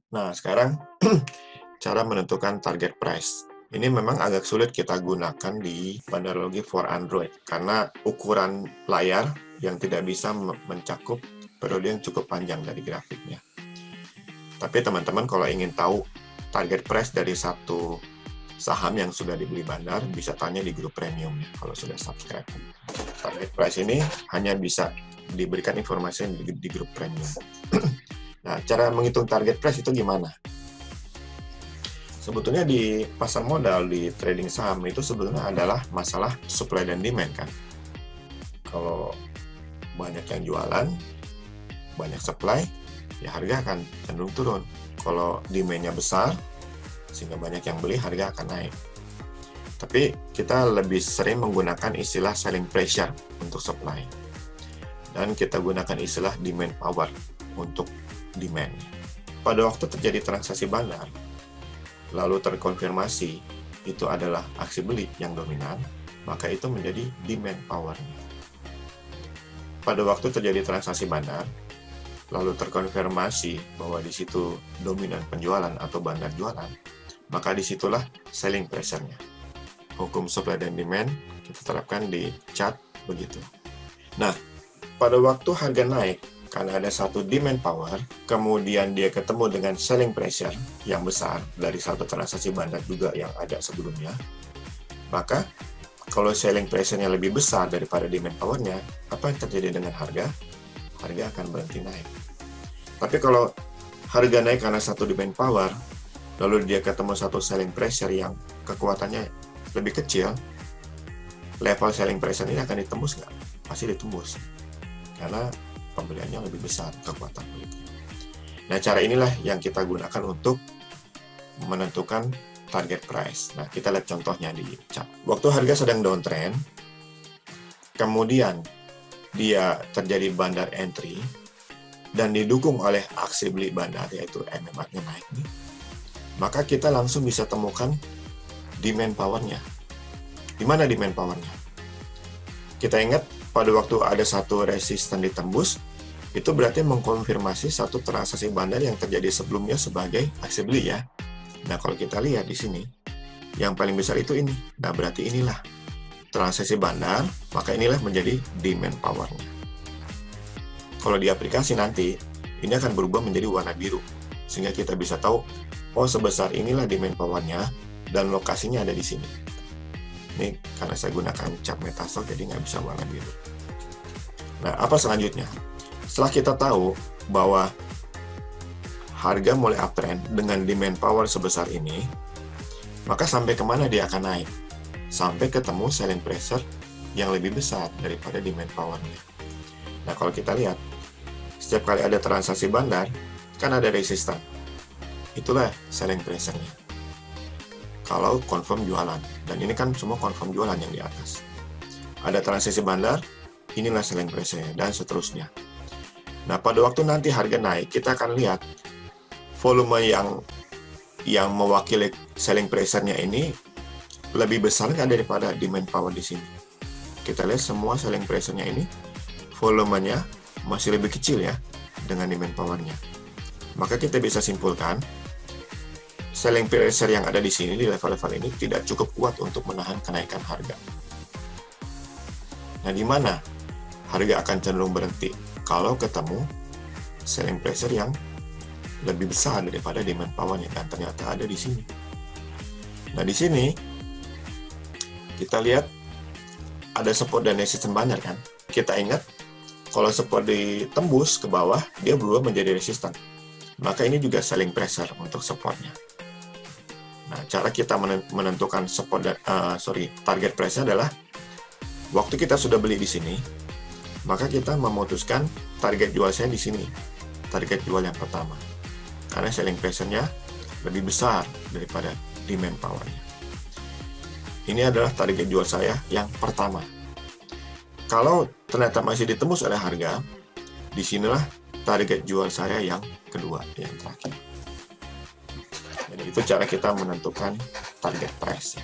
Nah, sekarang cara menentukan target price. Ini memang agak sulit kita gunakan di Bandarlogi for Android karena ukuran layar yang tidak bisa mencakup periode yang cukup panjang dari grafiknya. Tapi teman-teman kalau ingin tahu target price dari satu saham yang sudah dibeli Bandar, bisa tanya di grup premium ya, kalau sudah subscribe. Target price ini hanya bisa diberikan informasi di grup premium. Nah, cara menghitung target price itu gimana? Sebetulnya di pasar modal, di trading saham itu sebetulnya adalah masalah supply dan demand kan. Kalau banyak yang jualan, banyak supply, ya harga akan cenderung turun. Kalau demand-nya besar, sehingga banyak yang beli, harga akan naik. Tapi kita lebih sering menggunakan istilah selling pressure untuk supply. Dan kita gunakan istilah demand power untuk demand. Pada waktu terjadi transaksi Bandar, lalu terkonfirmasi itu adalah aksi beli yang dominan, maka itu menjadi demand power-nya. Pada waktu terjadi transaksi Bandar, lalu terkonfirmasi bahwa di situ dominan penjualan atau Bandar jualan, maka disitulah selling pressure-nya. Hukum supply dan demand kita terapkan di chart begitu. Nah, pada waktu harga naik, karena ada satu demand power, kemudian dia ketemu dengan selling pressure yang besar dari satu transaksi Bandar juga yang ada sebelumnya, maka kalau selling pressure-nya lebih besar daripada demand power-nya, apa yang terjadi dengan harga? Harga akan berhenti naik. Tapi kalau harga naik karena satu demand power, lalu dia ketemu satu selling pressure yang kekuatannya lebih kecil, level selling pressure ini akan ditembus nggak? Pasti ditembus. Karena pembeliannya lebih besar kekuatan belinya. Nah, cara inilah yang kita gunakan untuk menentukan target price. Nah, kita lihat contohnya di chart. Waktu harga sedang downtrend, kemudian dia terjadi Bandar entry, dan didukung oleh aksi beli Bandar, yaitu MMA-nya naik nih, maka kita langsung bisa temukan demand power-nya. Di mana demand power-nya? Kita ingat pada waktu ada satu resisten ditembus, itu berarti mengkonfirmasi satu transaksi Bandar yang terjadi sebelumnya sebagai aksi beli ya. Nah, kalau kita lihat di sini, yang paling besar itu ini. Nah, berarti inilah transaksi Bandar, maka inilah menjadi demand power-nya. Kalau di aplikasi nanti, ini akan berubah menjadi warna biru, sehingga kita bisa tahu, oh sebesar inilah demand power-nya, dan lokasinya ada di sini. Ini karena saya gunakan chart Metastock, jadi nggak bisa warna biru. Nah, apa selanjutnya? Setelah kita tahu bahwa harga mulai uptrend dengan demand power sebesar ini, maka sampai kemana dia akan naik? Sampai ketemu selling pressure yang lebih besar daripada demand power-nya. Nah, kalau kita lihat, setiap kali ada transaksi Bandar, kan ada resisten. Itulah selling pressure-nya. Kalau confirm jualan, dan ini kan semua confirm jualan yang di atas. Ada transaksi Bandar, inilah selling pressure-nya, dan seterusnya. Nah, pada waktu nanti harga naik, kita akan lihat volume yang mewakili selling pressure-nya ini lebih besar nggak daripada demand power di sini. Kita lihat semua selling pressure-nya ini, volumenya masih lebih kecil ya, dengan demand power-nya. Maka kita bisa simpulkan, selling pressure yang ada di sini, di level-level ini, tidak cukup kuat untuk menahan kenaikan harga. Nah, di mana harga akan cenderung berhenti? Kalau ketemu selling pressure yang lebih besar daripada demand power-nya, dan ternyata ada di sini. Nah, di sini, kita lihat ada support dan resistance Bandar kan? Kita ingat, kalau support ditembus ke bawah, dia berubah menjadi resistance. Maka ini juga selling pressure untuk supportnya. Nah, cara kita menentukan target price adalah waktu kita sudah beli di sini, maka kita memutuskan target jual saya di sini, target jual yang pertama, karena selling pressure-nya lebih besar daripada demand power-nya. Ini adalah target jual saya yang pertama. Kalau ternyata masih ditembus oleh harga, disinilah target jual saya yang kedua, yang terakhir. Jadi itu cara kita menentukan target price.